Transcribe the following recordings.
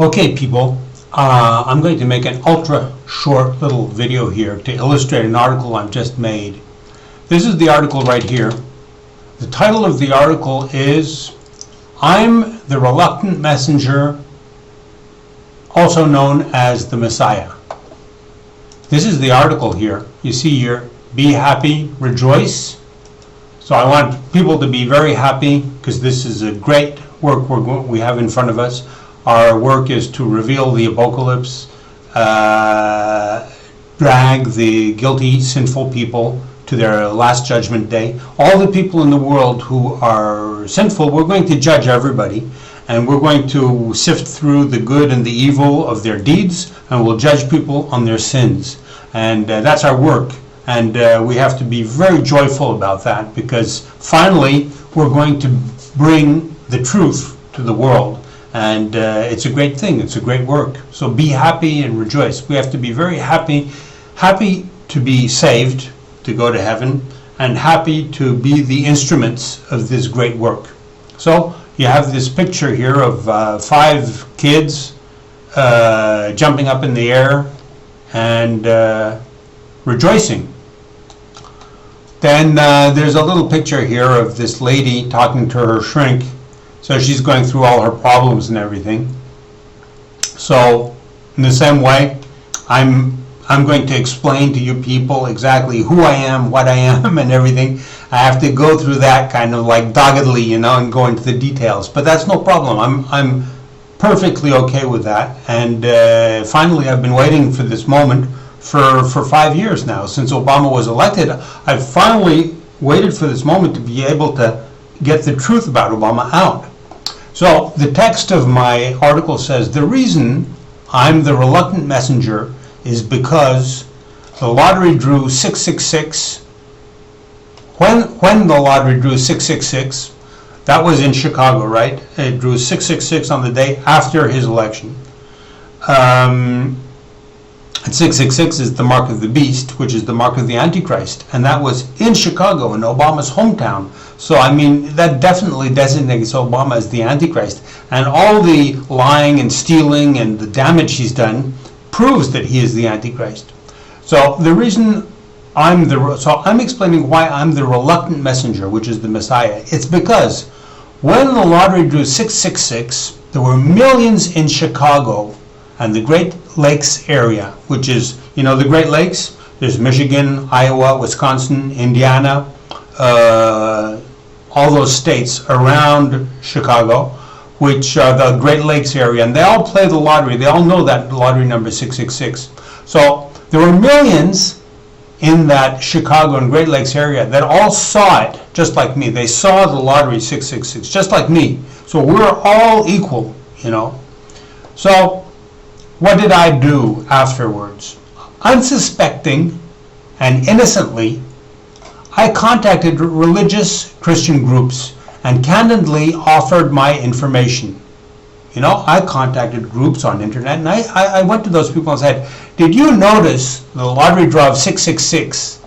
Okay, people, I'm going to make an ultra short little video here to illustrate an article I've just made. This is the article right here. The title of the article is "I'm the Reluctant Messenger, also known as the Messiah." This is the article here. You see here, be happy, rejoice. So I want people to be very happy because this is a great work we have in front of us. Our work is to reveal the apocalypse, drag the guilty, sinful people to their last judgment day. All the people in the world who are sinful, we're going to judge everybody, and we're going to sift through the good and the evil of their deeds, and we'll judge people on their sins. And that's our work. And we have to be very joyful about that, because finally we're going to bring the truth to the world. And it's a great thing. It's a great work. So be happy and rejoice. We have to be very happy to be saved, to go to heaven, and happy to be the instruments of this great work. So you have this picture here of 5 kids jumping up in the air and rejoicing. Then there's a little picture here of this lady talking to her shrink. So she's going through all her problems and everything. So in the same way, I'm going to explain to you people exactly who I am, what I am, and everything. I have to go through that kind of like doggedly, you know, and go into the details. But that's no problem. I'm perfectly okay with that. And finally, I've been waiting for this moment for 5 years now. Since Obama was elected, I've finally waited for this moment to be able to get the truth about Obama out. So the text of my article says, the reason I'm the reluctant messenger is because the lottery drew 666. When the lottery drew 666, that was in Chicago, right? It drew 666 on the day after his election. And 666 is the mark of the beast, which is the mark of the Antichrist. And that was in Chicago, in Obama's hometown. So, I mean, that definitely designates Obama as the Antichrist. And all the lying and stealing and the damage he's done proves that he is the Antichrist. So, the reason I'm explaining why I'm the reluctant messenger, which is the Messiah. It's because when the lottery drew 666, there were millions in Chicago and the Great Lakes area, which is, you know, the Great Lakes. There's Michigan, Iowa, Wisconsin, Indiana, all those states around Chicago, which are the Great Lakes area, and they all play the lottery. They all know that lottery number 666. So there were millions in that Chicago and Great Lakes area that all saw it, just like me. They saw the lottery 666, just like me. So we're all equal, you know. So what did I do afterwards? Unsuspecting and innocently, I contacted religious Christian groups and candidly offered my information. You know, I contacted groups on internet, and I went to those people and said, did you notice the lottery draw of 666,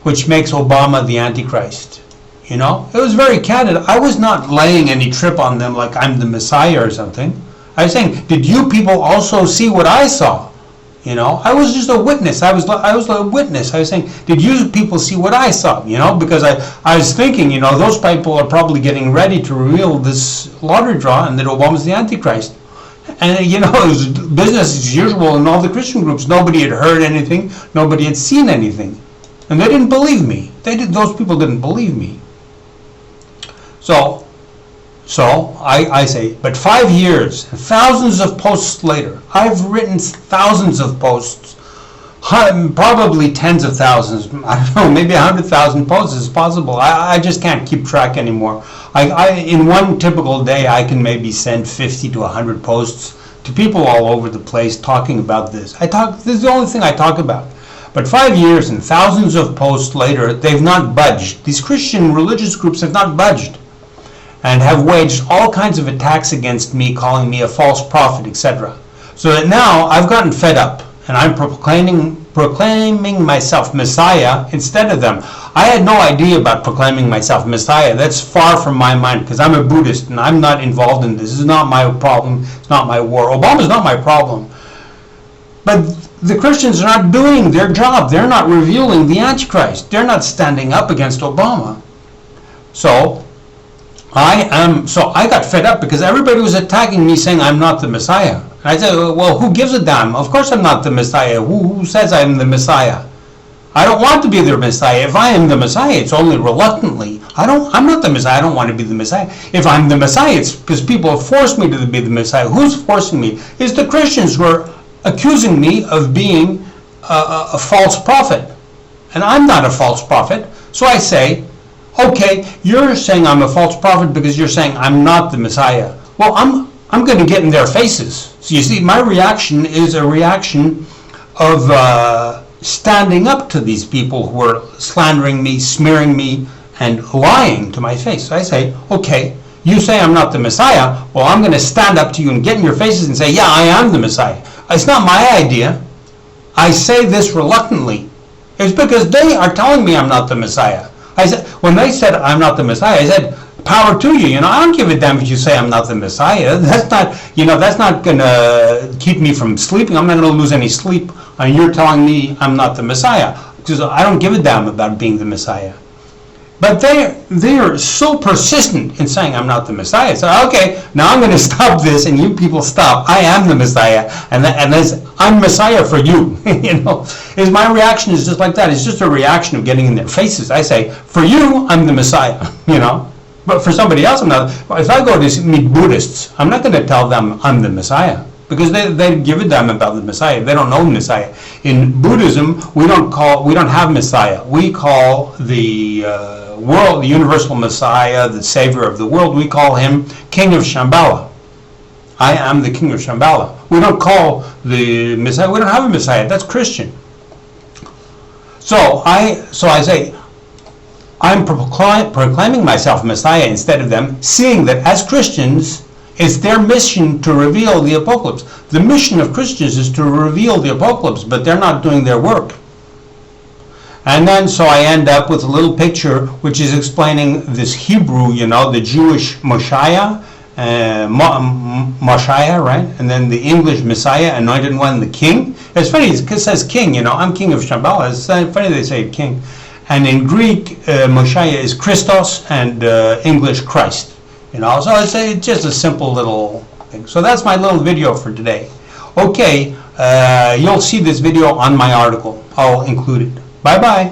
which makes Obama the Antichrist? You know, it was very candid. I was not laying any trip on them like I'm the Messiah or something. I was saying, did you people also see what I saw? You know, I was just a witness. I was a witness. I was saying, did you people see what I saw? You know, because I was thinking, you know, those people are probably getting ready to reveal this lottery draw and that Obama's the Antichrist. And, you know, it was business as usual in all the Christian groups. Nobody had heard anything. Nobody had seen anything. And they didn't believe me. Those people didn't believe me. So I say, but 5 years, thousands of posts later, I've written thousands of posts, probably tens of thousands, I don't know, maybe 100,000 posts is possible. I just can't keep track anymore. In one typical day, I can maybe send 50 to 100 posts to people all over the place talking about this. This is the only thing I talk about. But 5 years and thousands of posts later, they've not budged. These Christian religious groups have not budged, and have waged all kinds of attacks against me, calling me a false prophet, etc. So that now I've gotten fed up, and I'm proclaiming proclaiming myself Messiah instead of them. I had no idea about proclaiming myself Messiah. That's far from my mind, because I'm a Buddhist and I'm not involved in this. This is not my problem. It's not my war. Obama's not my problem. But the Christians are not doing their job. They're not revealing the Antichrist. They're not standing up against Obama. So I got fed up because everybody was attacking me, saying I'm not the Messiah. And I said, well, who gives a damn? Of course I'm not the Messiah. Who says I'm the Messiah? I don't want to be the Messiah. If I am the Messiah, it's only reluctantly. I'm not the Messiah. I don't want to be the Messiah. If I'm the Messiah, it's because people have forced me to be the Messiah. Who's forcing me? It's the Christians who are accusing me of being a false prophet. And I'm not a false prophet. So I say, okay, you're saying I'm a false prophet because you're saying I'm not the Messiah. Well, I'm going to get in their faces. So you see, my reaction is a reaction of standing up to these people who are slandering me, smearing me, and lying to my face. So I say, okay, you say I'm not the Messiah. Well, I'm going to stand up to you and get in your faces and say, yeah, I am the Messiah. It's not my idea. I say this reluctantly. It's because they are telling me I'm not the Messiah. I said, when they said I'm not the Messiah, I said, power to you. I don't give a damn if you say I'm not the Messiah. That's not going to keep me from sleeping. I'm not going to lose any sleep. And you're telling me I'm not the Messiah, because I don't give a damn about being the Messiah. But they are so persistent in saying I'm not the Messiah. So okay, now I'm going to stop this, and you people stop. I am the Messiah, and I'm Messiah for you. Is my reaction is just like that. It's just a reaction of getting in their faces. I say, for you, I'm the Messiah. But for somebody else, I'm not. If I go to meet Buddhists, I'm not going to tell them I'm the Messiah, because they give a damn about the Messiah. They don't know the Messiah. In Buddhism, we don't have Messiah. We call the world, the universal Messiah, the Savior of the world, we call him King of Shambhala. I am the King of Shambhala. We don't call the Messiah. We don't have a Messiah. That's Christian. So I say, I'm proclaiming myself Messiah instead of them, seeing that as Christians, it's their mission to reveal the apocalypse. The mission of Christians is to reveal the apocalypse, but they're not doing their work. And then so I end up with a little picture which is explaining this Hebrew, the Jewish Moshiach, Moshiach, right? And then the English Messiah, anointed one, the King. It's funny, it says King, I'm King of Shambhala. It's funny they say King. And in Greek, Moshiach is Christos, and English Christ. So it's just a simple little thing. So that's my little video for today. Okay, you'll see this video on my article. I'll include it. Bye-bye.